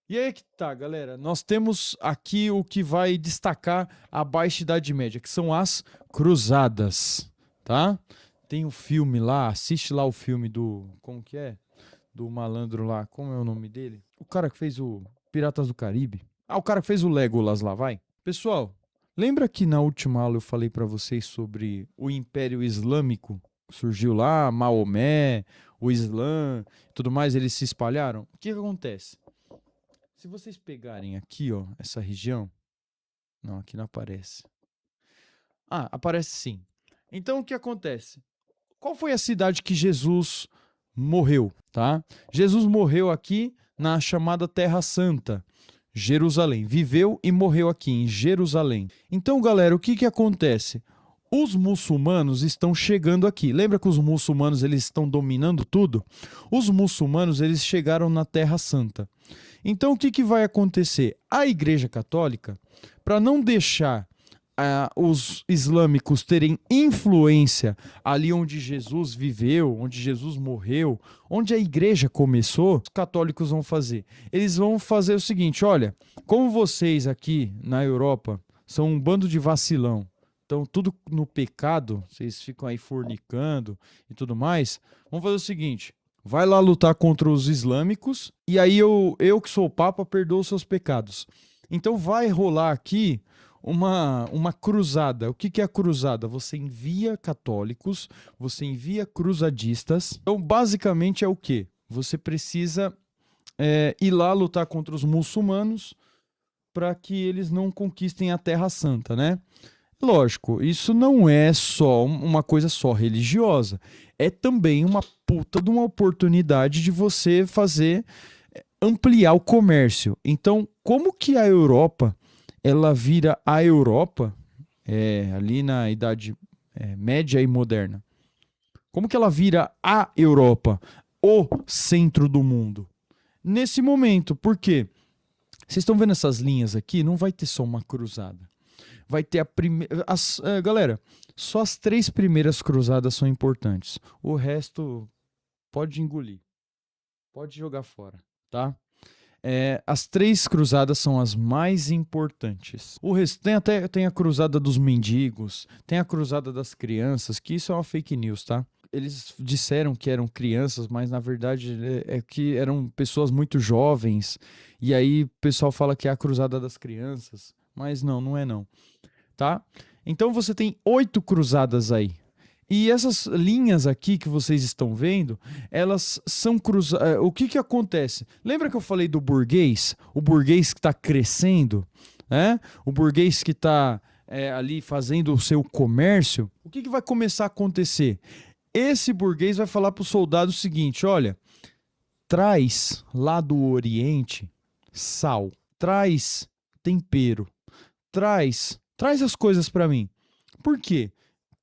E aí que tá, galera. Nós temos aqui o que vai destacar a Baixa Idade Média, que são as Cruzadas, tá? Tem o filme lá, assiste lá o filme do, como que é? Do malandro lá, como é o nome dele? O cara que fez o Piratas do Caribe. Ah, o cara que fez o Legolas lá, vai. Pessoal, lembra que na última aula eu falei pra vocês sobre o Império Islâmico? Surgiu lá, Maomé, o Islã, tudo mais, eles se espalharam. O que que acontece? Se vocês pegarem aqui, ó, essa região. Não, aqui não aparece. Ah, aparece sim. Então o que acontece? Qual foi a cidade que Jesus morreu, tá? Jesus morreu aqui na chamada Terra Santa, Jerusalém. Viveu e morreu aqui em Jerusalém. Então, galera, o que que acontece? Os muçulmanos estão chegando aqui. Lembra que os muçulmanos eles estão dominando tudo? Os muçulmanos eles chegaram na Terra Santa. Então, o que que vai acontecer? A Igreja Católica, para não deixar os islâmicos terem influência ali onde Jesus viveu, onde Jesus morreu, onde a igreja começou, os católicos vão fazer? Eles vão fazer o seguinte: olha, como vocês aqui na Europa são um bando de vacilão, estão tudo no pecado, vocês ficam aí fornicando e tudo mais, vamos fazer o seguinte. Vai lá lutar contra os islâmicos e aí eu que sou o Papa, perdoo os seus pecados. Então vai rolar aqui uma cruzada. O que que é a cruzada? Você envia católicos, você envia cruzadistas. Então, basicamente é o quê? Você precisa ir lá lutar contra os muçulmanos para que eles não conquistem a Terra Santa, né? Lógico, isso não é só uma coisa só religiosa. É também uma puta de uma oportunidade de você fazer ampliar o comércio. Então, como que a Europa ela vira a Europa ali na Idade Média e Moderna? Como que ela vira a Europa, o centro do mundo? Nesse momento, por quê? Vocês estão vendo essas linhas aqui? Não vai ter só uma cruzada. Vai ter a primeira. Galera, só as 3 primeiras cruzadas são importantes. O resto pode engolir. Pode jogar fora, tá? As 3 cruzadas são as mais importantes. O resto tem a cruzada dos mendigos, tem a cruzada das crianças, que isso é uma fake news, tá? Eles disseram que eram crianças, mas na verdade é que eram pessoas muito jovens. E aí o pessoal fala que é a cruzada das crianças, mas não, não é não, tá? Então você tem 8 cruzadas aí. E essas linhas aqui que vocês estão vendo, elas são cruzadas. O que que acontece? Lembra que eu falei do burguês? O burguês que está crescendo, né? O burguês que está ali fazendo o seu comércio. O que que vai começar a acontecer? Esse burguês vai falar para o soldado o seguinte: olha, traz lá do Oriente sal, traz tempero, traz as coisas para mim. Por quê?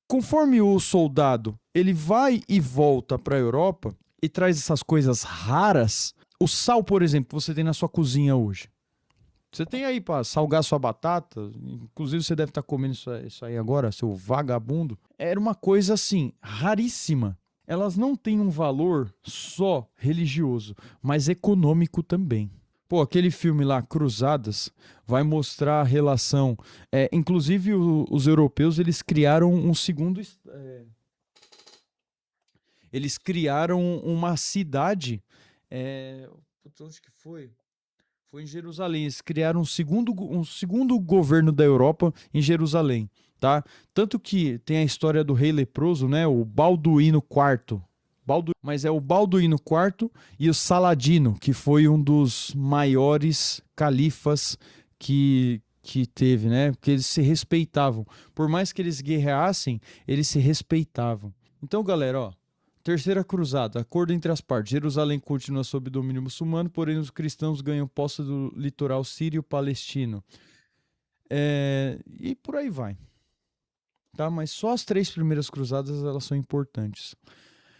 Conforme o soldado ele vai e volta para a Europa e traz essas coisas raras, o sal, por exemplo, você tem na sua cozinha hoje. Você tem aí para salgar sua batata, inclusive você deve estar comendo isso aí agora, seu vagabundo. Era uma coisa assim, raríssima. Elas não têm um valor só religioso, mas econômico também. Pô, aquele filme lá, Cruzadas, vai mostrar a relação. Inclusive, os europeus, eles criaram um segundo. Eles criaram uma cidade. Onde que foi? Foi em Jerusalém. Eles criaram um segundo governo da Europa em Jerusalém, tá? Tanto que tem a história do rei leproso, né? O Balduíno IV. Mas é o Balduíno IV e o Saladino, que foi um dos maiores califas que teve, né? Porque eles se respeitavam. Por mais que eles guerreassem, eles se respeitavam. Então, galera, ó. Terceira cruzada, acordo entre as partes. Jerusalém continua sob domínio muçulmano, porém os cristãos ganham posse do litoral sírio-palestino. E por aí vai. Tá? Mas só as 3 primeiras cruzadas elas são importantes.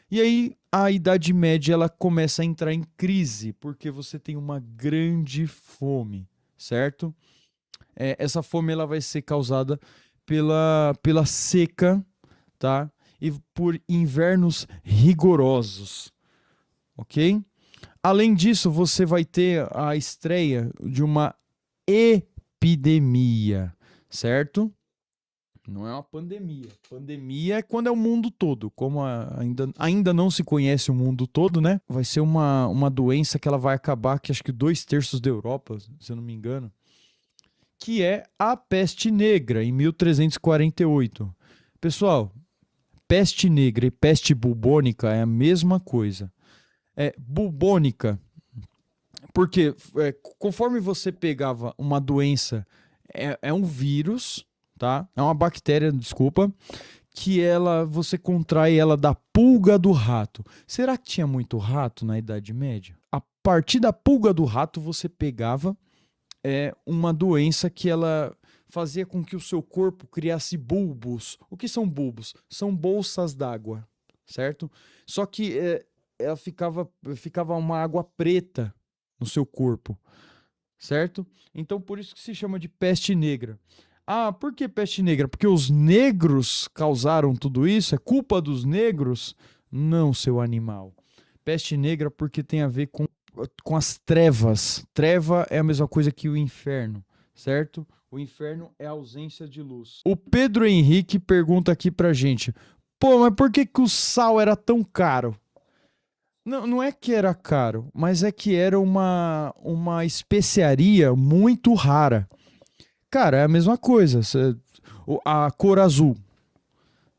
E aí a Idade Média ela começa a entrar em crise, porque você tem uma grande fome, certo? Essa fome ela vai ser causada pela seca, tá? E por invernos rigorosos, ok? Além disso, você vai ter a estreia de uma epidemia, certo? Não é uma pandemia. Pandemia é quando é o mundo todo. Como ainda não se conhece o mundo todo, né? Vai ser uma doença que ela vai acabar, que acho que 2/3 da Europa, se eu não me engano, que é a peste negra, em 1348. Pessoal, peste negra e peste bubônica é a mesma coisa. É bubônica, porque conforme você pegava uma doença, é um vírus, tá? É uma bactéria, desculpa, que você contrai ela da pulga do rato. Será que tinha muito rato na Idade Média? A partir da pulga do rato você pegava uma doença que ela fazia com que o seu corpo criasse bulbos. O que são bulbos? São bolsas d'água, certo? Só que ela ficava uma água preta no seu corpo, certo? Então por isso que se chama de peste negra. Ah, por que peste negra? Porque os negros causaram tudo isso? É culpa dos negros? Não, seu animal. Peste negra porque tem a ver com as trevas. Treva é a mesma coisa que o inferno, certo? O inferno é a ausência de luz. O Pedro Henrique pergunta aqui pra gente: pô, mas por que o sal era tão caro? Não, não é que era caro, mas é que era uma especiaria muito rara. Cara, é a mesma coisa. A cor azul.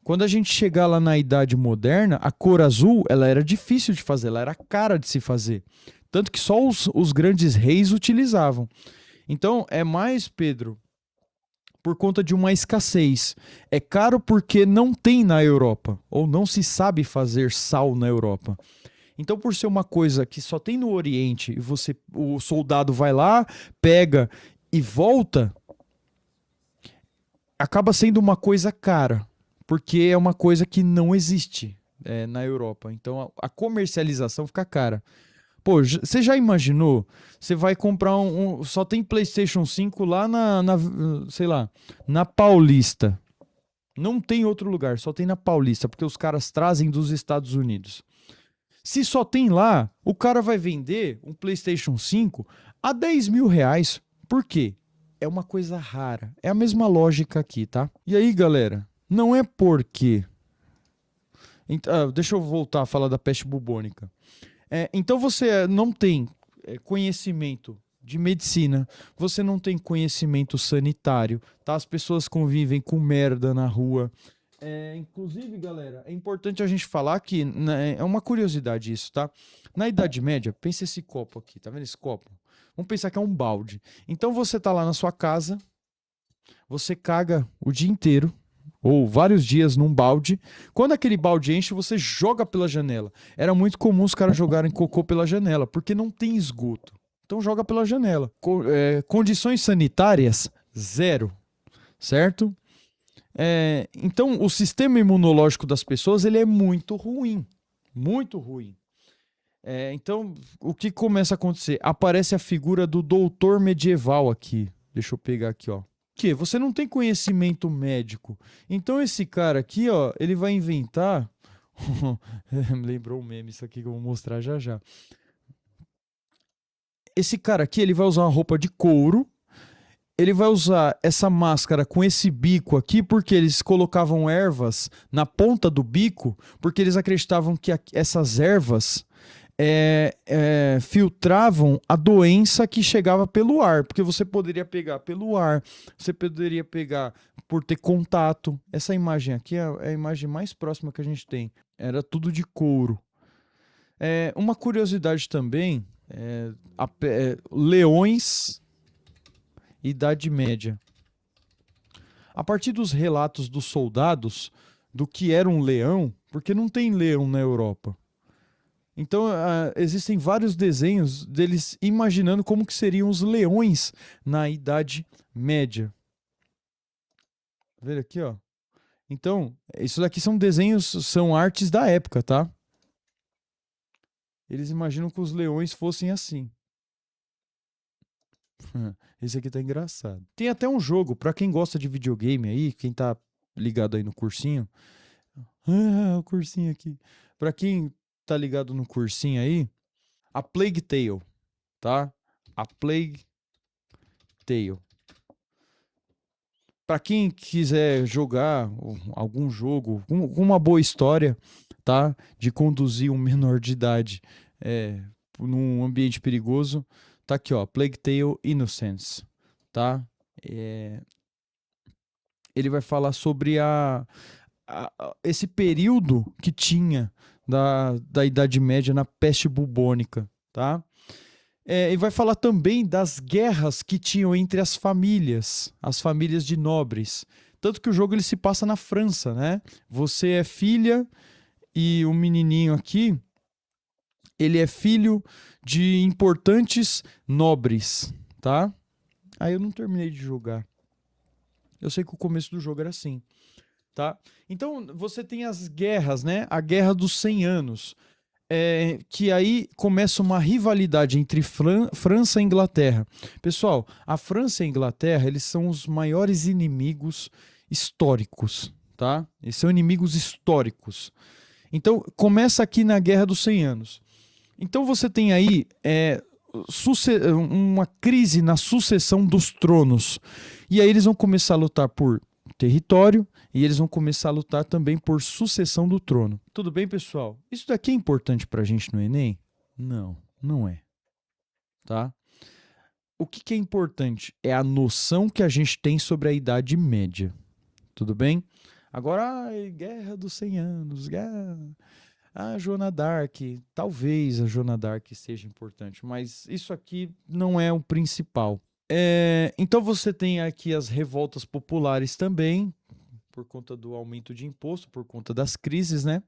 Quando a gente chegar lá na Idade Moderna, a cor azul ela era difícil de fazer, ela era cara de se fazer. Tanto que só os grandes reis utilizavam. Então, é mais, Pedro, por conta de uma escassez. É caro porque não tem na Europa, ou não se sabe fazer sal na Europa. Então, por ser uma coisa que só tem no Oriente, e o soldado vai lá, pega e volta, acaba sendo uma coisa cara, porque é uma coisa que não existe na Europa. Então, a comercialização fica cara. Pô, você já imaginou? Você vai comprar só tem PlayStation 5 lá sei lá, na Paulista. Não tem outro lugar, só tem na Paulista, porque os caras trazem dos Estados Unidos. Se só tem lá, o cara vai vender um PlayStation 5 a 10 mil reais. Por quê? É uma coisa rara. É a mesma lógica aqui, tá? E aí, galera, não é porque. Deixa eu voltar a falar da peste bubônica. Então você não tem conhecimento de medicina, você não tem conhecimento sanitário, tá? As pessoas convivem com merda na rua. Inclusive, galera, é importante a gente falar que, né, é uma curiosidade isso, tá? Na Idade Média, pensa esse copo aqui, tá vendo esse copo? Vamos pensar que é um balde. Então você tá lá na sua casa, você caga o dia inteiro, ou vários dias num balde. Quando aquele balde enche, você joga pela janela. Era muito comum os caras jogarem cocô pela janela, porque não tem esgoto. Então joga pela janela. Condições sanitárias, zero, certo? Então o sistema imunológico das pessoas ele é muito ruim. Muito ruim. Então, o que começa a acontecer? Aparece a figura do doutor medieval aqui. Deixa eu pegar aqui, ó. Que você não tem conhecimento médico. Então esse cara aqui, ó, ele vai inventar. Me lembrou um meme isso aqui que eu vou mostrar já já. Esse cara aqui, ele vai usar uma roupa de couro. Ele vai usar essa máscara com esse bico aqui porque eles colocavam ervas na ponta do bico, porque eles acreditavam que essas ervas filtravam a doença que chegava pelo ar, porque você poderia pegar pelo ar, você poderia pegar por ter contato. Essa imagem aqui é a imagem mais próxima que a gente tem. Era tudo de couro. Uma curiosidade também, leões, Idade Média. A partir dos relatos dos soldados do que era um leão, porque não tem leão na Europa. Então, existem vários desenhos deles imaginando como que seriam os leões na Idade Média. Tá vendo aqui, ó? Então, isso daqui são desenhos, são artes da época, tá? Eles imaginam que os leões fossem assim. Esse aqui tá engraçado. Tem até um jogo, pra quem gosta de videogame aí, quem tá ligado aí no cursinho. O cursinho aqui. Pra quem tá ligado no cursinho aí, A Plague Tale, tá? A Plague Tale. Para quem quiser jogar algum jogo com uma boa história, tá? De conduzir um menor de idade num ambiente perigoso, tá aqui, ó, Plague Tale Innocence, tá? Ele vai falar sobre esse período que tinha da Idade Média na peste bubônica, tá? E vai falar também das guerras que tinham entre as famílias de nobres. Tanto que o jogo ele se passa na França, né? Você é filha e o menininho aqui, ele é filho de importantes nobres, tá? Aí eu não terminei de jogar. Eu sei que o começo do jogo era assim, tá? Então você tem as guerras, né? A Guerra dos 100 Anos. Que aí começa uma rivalidade entre França e Inglaterra. Pessoal, a França e a Inglaterra, eles são os maiores inimigos históricos, tá? Eles são inimigos históricos. Então, começa aqui na Guerra dos 100 Anos. Então, você tem aí uma crise na sucessão dos tronos. E aí eles vão começar a lutar por território e eles vão começar a lutar também por sucessão do trono. Tudo bem, pessoal? Isso daqui é importante pra gente no Enem? Não, não é. Tá? O que é importante é a noção que a gente tem sobre a Idade Média. Tudo bem? Agora, Guerra dos 100 Anos, a Joana d'Arc, talvez a Joana d'Arc seja importante, mas isso aqui não é o principal. Então você tem aqui as revoltas populares também, por conta do aumento de imposto, por conta das crises, né?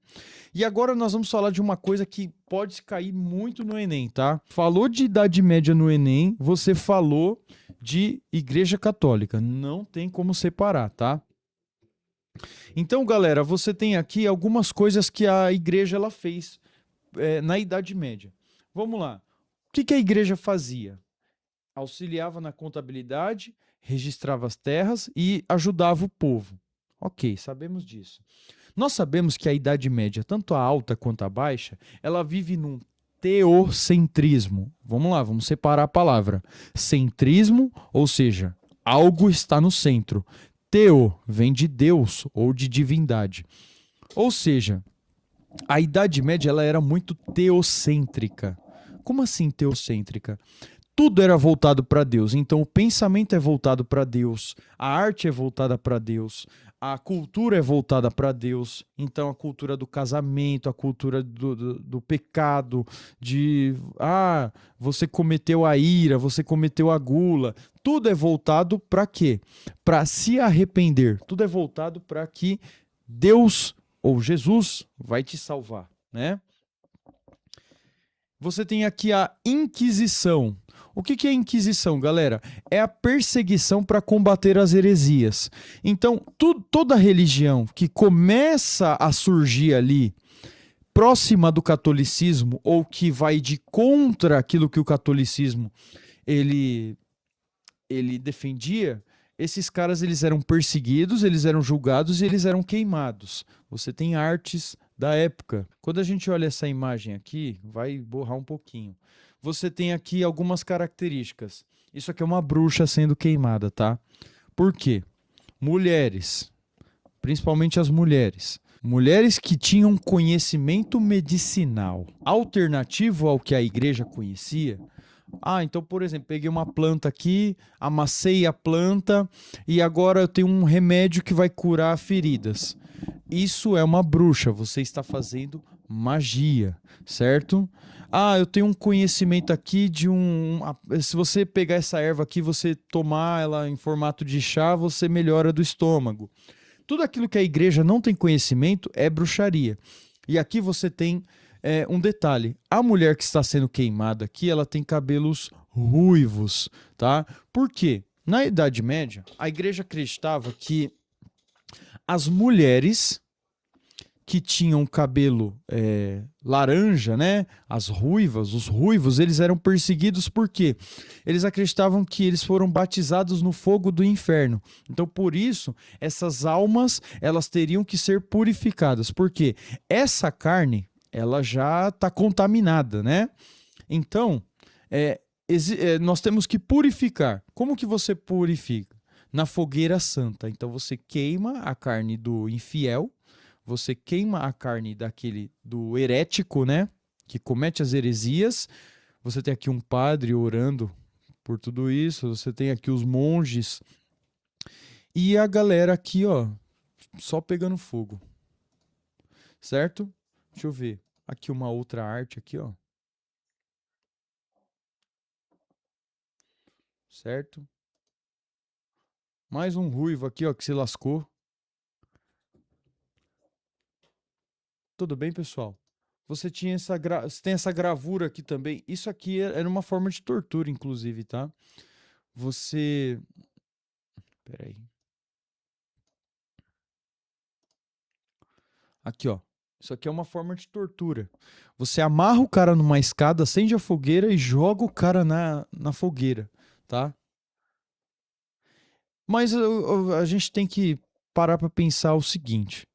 E agora nós vamos falar de uma coisa que pode cair muito no Enem, tá? Falou de Idade Média no Enem, você falou de Igreja Católica. Não tem como separar, tá? Então, galera, você tem aqui algumas coisas que a igreja ela fez na Idade Média. Vamos lá. O que a igreja fazia? Auxiliava na contabilidade, registrava as terras e ajudava o povo. Ok, sabemos disso. Nós sabemos que a Idade Média, tanto a alta quanto a baixa, ela vive num teocentrismo. Vamos lá, vamos separar a palavra. Centrismo, ou seja, algo está no centro. Teo vem de Deus ou de divindade. Ou seja, a Idade Média ela era muito teocêntrica. Como assim teocêntrica? Tudo era voltado para Deus. Então o pensamento é voltado para Deus, a arte é voltada para Deus, a cultura é voltada para Deus. Então a cultura do casamento, a cultura do pecado, de você cometeu a ira, você cometeu a gula. Tudo é voltado para quê? Para se arrepender. Tudo é voltado para que Deus ou Jesus vai te salvar, né? Você tem aqui a Inquisição. O que é a Inquisição, galera? É a perseguição para combater as heresias. Então, toda religião que começa a surgir ali próxima do catolicismo ou que vai de contra aquilo que o catolicismo ele defendia, esses caras eles eram perseguidos, eles eram julgados e eles eram queimados. Você tem artes da época. Quando a gente olha essa imagem aqui, vai borrar um pouquinho. Você tem aqui algumas características. Isso aqui é uma bruxa sendo queimada, tá? Por quê? Mulheres, principalmente as mulheres. Mulheres que tinham conhecimento medicinal alternativo ao que a igreja conhecia. Então, por exemplo, peguei uma planta aqui, amassei a planta e agora eu tenho um remédio que vai curar feridas. Isso é uma bruxa, você está fazendo magia, certo? Eu tenho um conhecimento aqui de se você pegar essa erva aqui, você tomar ela em formato de chá, você melhora do estômago. Tudo aquilo que a igreja não tem conhecimento é bruxaria. E aqui você tem um detalhe. A mulher que está sendo queimada aqui, ela tem cabelos ruivos, tá? Por quê? Na Idade Média, a igreja acreditava que as mulheres que tinham cabelo laranja, né? As ruivas, os ruivos, eles eram perseguidos porque eles acreditavam que eles foram batizados no fogo do inferno. Então, por isso, essas almas, elas teriam que ser purificadas, porque essa carne, ela já está contaminada, né? Então, nós temos que purificar. Como que você purifica? Na fogueira santa. Então você queima a carne do infiel, você queima a carne do herético, né? Que comete as heresias. Você tem aqui um padre orando por tudo isso. Você tem aqui os monges. E a galera aqui, ó, só pegando fogo. Certo? Deixa eu ver. Aqui uma outra arte aqui, ó. Certo? Mais um ruivo aqui, ó, que se lascou. Tudo bem, pessoal? Você tem essa gravura aqui também. Isso aqui era uma forma de tortura, inclusive, tá? Você... Peraí. Aqui, ó. Isso aqui é uma forma de tortura. Você amarra o cara numa escada, acende a fogueira e joga o cara na fogueira, tá? Mas a gente tem que parar para pensar o seguinte.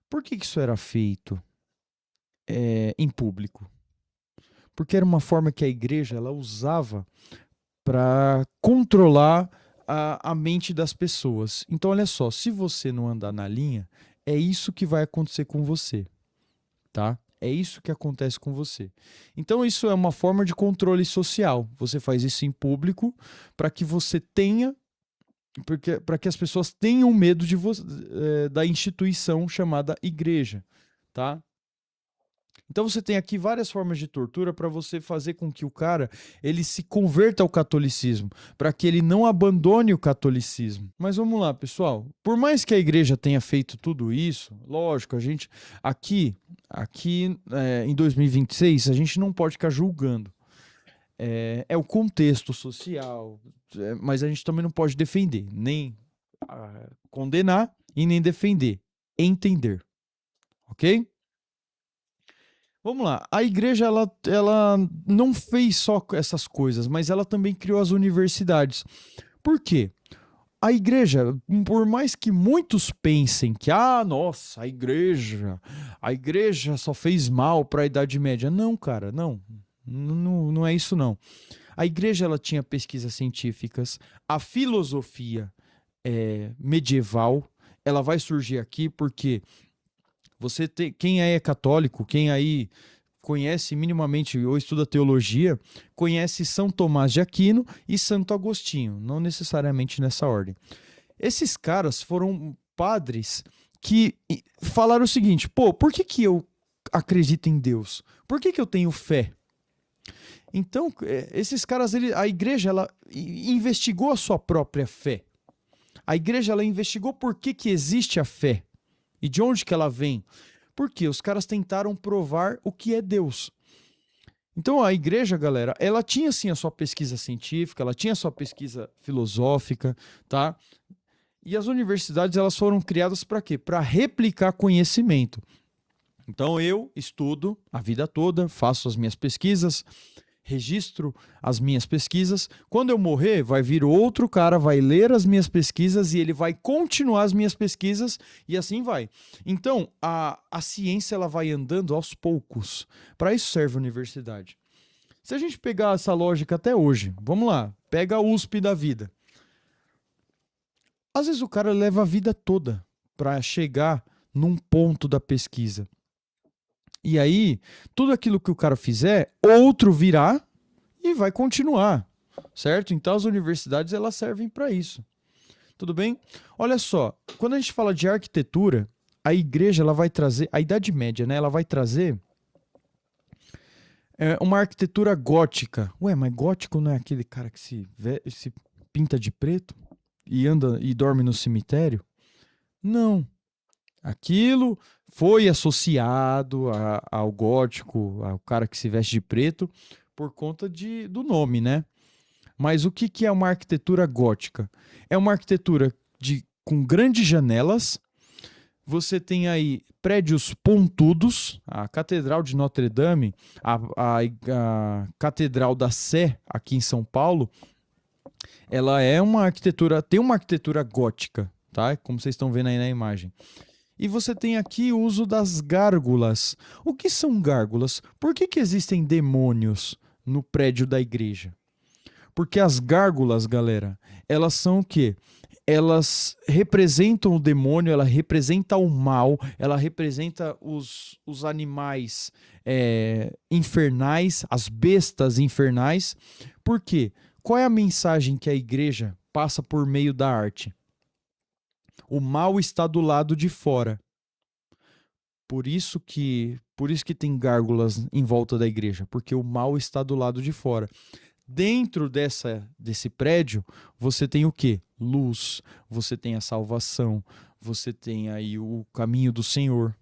Por que isso era feito em público? Porque era uma forma que a igreja ela usava para controlar a mente das pessoas. Então, olha só, se você não andar na linha, é isso que vai acontecer com você, tá? É isso que acontece com você. Então, isso é uma forma de controle social. Você faz isso em público para que você tenha, para que as pessoas tenham medo de da instituição chamada igreja, tá? Então você tem aqui várias formas de tortura para você fazer com que o cara ele se converta ao catolicismo, para que ele não abandone o catolicismo. Mas vamos lá, pessoal. Por mais que a igreja tenha feito tudo isso, lógico, a gente aqui em 2026 a gente não pode ficar julgando. É o contexto social, mas a gente também não pode defender, nem condenar e nem defender, entender, ok? Vamos lá. A igreja ela não fez só essas coisas, mas ela também criou as universidades. Por quê? A igreja, por mais que muitos pensem que, nossa, a igreja só fez mal para a Idade Média. Não, cara, não. Não é isso, não. A igreja ela tinha pesquisas científicas, a filosofia medieval, ela vai surgir aqui porque quem é católico, quem aí conhece minimamente ou estuda teologia, conhece São Tomás de Aquino e Santo Agostinho, não necessariamente nessa ordem. Esses caras foram padres que falaram o seguinte: pô, por que eu acredito em Deus? Por que eu tenho fé? Então, esses caras, a igreja, ela investigou a sua própria fé. A igreja, ela investigou por que existe a fé. E de onde que ela vem? Porque os caras tentaram provar o que é Deus. Então a igreja, galera, ela tinha sim a sua pesquisa científica, ela tinha a sua pesquisa filosófica, tá? E as universidades, elas foram criadas para quê? Para replicar conhecimento. Então eu estudo a vida toda, faço as minhas pesquisas, registro as minhas pesquisas. Quando eu morrer, vai vir outro cara, vai ler as minhas pesquisas e ele vai continuar as minhas pesquisas e assim vai. Então, a ciência ela vai andando aos poucos. Para isso serve a universidade. Se a gente pegar essa lógica até hoje, vamos lá, pega a USP da vida. Às vezes o cara leva a vida toda para chegar num ponto da pesquisa. E aí, tudo aquilo que o cara fizer, outro virá e vai continuar, certo? Então as universidades elas servem para isso. Tudo bem? Olha só, quando a gente fala de arquitetura, a igreja ela vai trazer, a Idade Média, né? Ela vai trazer uma arquitetura gótica. Ué, mas gótico não é aquele cara que se pinta de preto e anda e dorme no cemitério? Não. Aquilo foi associado ao gótico, ao cara que se veste de preto, por conta do nome, né? Mas o que é uma arquitetura gótica? É uma arquitetura com grandes janelas. Você tem aí prédios pontudos, a Catedral de Notre Dame, a Catedral da Sé, aqui em São Paulo, ela tem uma arquitetura gótica, tá? Como vocês estão vendo aí na imagem. E você tem aqui o uso das gárgulas. O que são gárgulas? Por que existem demônios no prédio da igreja? Porque as gárgulas, galera, elas são o quê? Elas representam o demônio, ela representa o mal, ela representa os animais infernais, as bestas infernais. Por quê? Qual é a mensagem que a igreja passa por meio da arte? O mal está do lado de fora. Por isso que tem gárgulas em volta da igreja, porque o mal está do lado de fora. Dentro desse prédio, você tem o quê? Luz, você tem a salvação, você tem aí o caminho do Senhor.